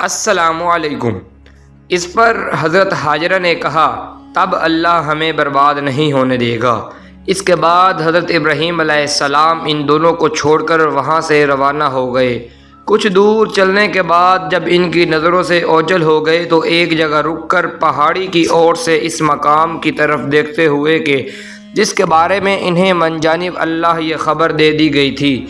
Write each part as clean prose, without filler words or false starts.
السلام علیکم۔ اس پر حضرت ہاجرہ نے کہا تب اللہ ہمیں برباد نہیں ہونے دے گا۔ اس کے بعد حضرت ابراہیم علیہ السلام ان دونوں کو چھوڑ کر وہاں سے روانہ ہو گئے۔ کچھ دور چلنے کے بعد جب ان کی نظروں سے اوجھل ہو گئے تو ایک جگہ رک کر پہاڑی کی اور سے اس مقام کی طرف دیکھتے ہوئے کہ جس کے بارے میں انہیں من جانب اللہ یہ خبر دے دی گئی تھی،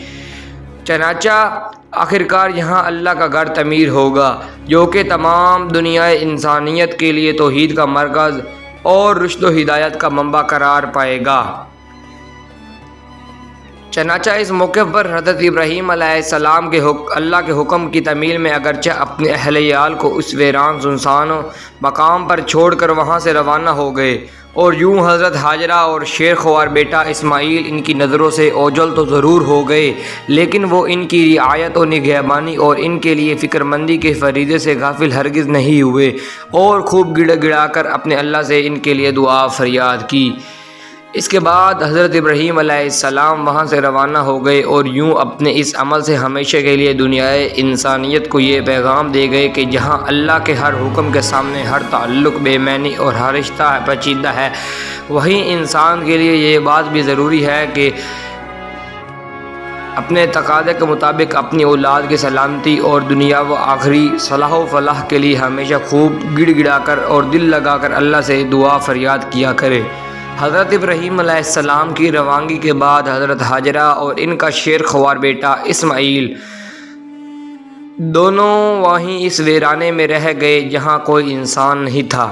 چنانچہ آخرکار یہاں اللہ کا گھر تعمیر ہوگا جو کہ تمام دنیا انسانیت کے لیے توحید کا مرکز اور رشد و ہدایت کا منبع قرار پائے گا۔ چنانچہ اس موقع پر حضرت ابراہیم علیہ السلام کے اللہ کے حکم کی تعمیل میں اگرچہ اپنے اہل عیال کو اس ویران سنسان مقام پر چھوڑ کر وہاں سے روانہ ہو گئے، اور یوں حضرت ہاجرہ اور شیر خوار بیٹا اسماعیل ان کی نظروں سے اوجھل تو ضرور ہو گئے، لیکن وہ ان کی رعایت و نگہبانی اور ان کے لیے فکر مندی کے فریضے سے غافل ہرگز نہیں ہوئے، اور خوب گڑ گڑا کر اپنے اللہ سے ان کے لیے دعا فریاد کی۔ اس کے بعد حضرت ابراہیم علیہ السلام وہاں سے روانہ ہو گئے اور یوں اپنے اس عمل سے ہمیشہ کے لیے دنیا انسانیت کو یہ پیغام دے گئے کہ جہاں اللہ کے ہر حکم کے سامنے ہر تعلق بے معنی اور ہر رشتہ پیچیدہ ہے، وہیں انسان کے لیے یہ بات بھی ضروری ہے کہ اپنے تقاضے کے مطابق اپنی اولاد کی سلامتی اور دنیا و آخری صلاح و فلاح کے لیے ہمیشہ خوب گڑ گڑا کر اور دل لگا کر اللہ سے دعا فریاد کیا کرے۔ حضرت ابراہیم علیہ السلام کی روانگی کے بعد حضرت ہاجرہ اور ان کا شیر خوار بیٹا اسماعیل دونوں وہیں اس ویرانے میں رہ گئے جہاں کوئی انسان نہیں تھا،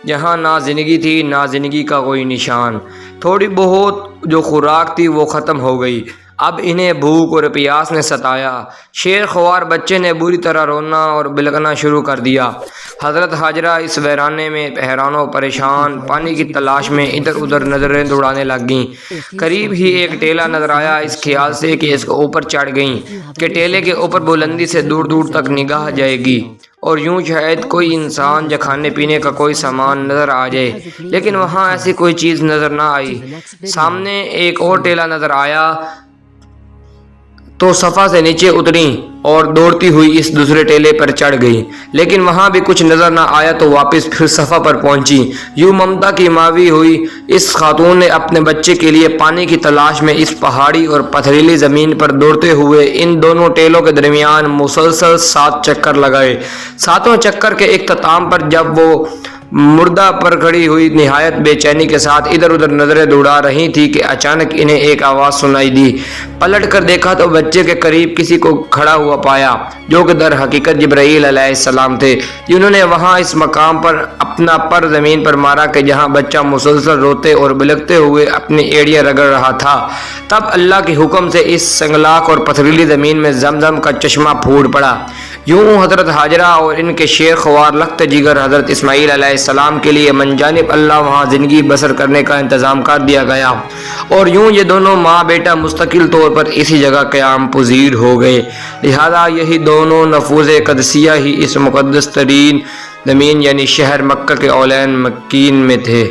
جہاں نہ زندگی تھی نہ زندگی کا کوئی نشان۔ تھوڑی بہت جو خوراک تھی وہ ختم ہو گئی، اب انہیں بھوک اور پیاس نے ستایا۔ شیر خوار بچے نے بری طرح رونا اور بلکنا شروع کر دیا۔ حضرت ہاجرہ اس ویرانے میں حیران و پریشان پانی کی تلاش میں ادھر ادھر نظریں دوڑانے لگ گئیں۔ قریب ہی ایک ٹیلا نظر آیا، اس خیال سے کہ اس کے اوپر چڑھ گئیں کہ ٹیلے کے اوپر بلندی سے دور دور تک نگاہ جائے گی اور یوں شاید کوئی انسان یا کھانے پینے کا کوئی سامان نظر آ جائے، لیکن وہاں ایسی کوئی چیز نظر نہ آئی۔ سامنے ایک اور ٹیلا نظر آیا تو صفا سے نیچے اتریں اور دوڑتی ہوئی اس دوسرے ٹیلے پر چڑھ گئی، لیکن وہاں بھی کچھ نظر نہ آیا تو واپس پھر صفا پر پہنچی۔ یوں ممتا کی ماوی ہوئی اس خاتون نے اپنے بچے کے لیے پانی کی تلاش میں اس پہاڑی اور پتھریلی زمین پر دوڑتے ہوئے ان دونوں ٹیلوں کے درمیان مسلسل 7 چکر لگائے۔ 7واں چکر کے اختتام پر جب وہ مردہ پر کھڑی ہوئی نہایت بے چینی کے ساتھ ادھر ادھر نظریں دوڑا رہی تھی کہ اچانک انہیں ایک آواز سنائی دی۔ پلٹ کر دیکھا تو بچے کے قریب کسی کو کھڑا ہوا پایا جو کہ در حقیقت جبرائیل علیہ السلام تھے، جنہوں نے وہاں اس مقام پر اپنا پر زمین پر مارا کہ جہاں بچہ مسلسل روتے اور بلکتے ہوئے اپنی ایڑیاں رگڑ رہا تھا۔ تب اللہ کے حکم سے اس سنگلاخ اور پتھریلی زمین میں زمزم کا چشمہ پھوٹ پڑا۔ یوں حضرت ہاجرہ اور ان کے شیر خوار لخت جگر حضرت اسماعیل علیہ السلام کے لیے من جانب اللہ وہاں زندگی بسر کرنے کا انتظام کر دیا گیا، اور یوں یہ دونوں ماں بیٹا مستقل طور پر اسی جگہ قیام پذیر ہو گئے۔ لہذا یہی دونوں نفوذ قدسیہ ہی اس مقدس ترین زمین یعنی شہر مکہ کے اولین مکین میں تھے۔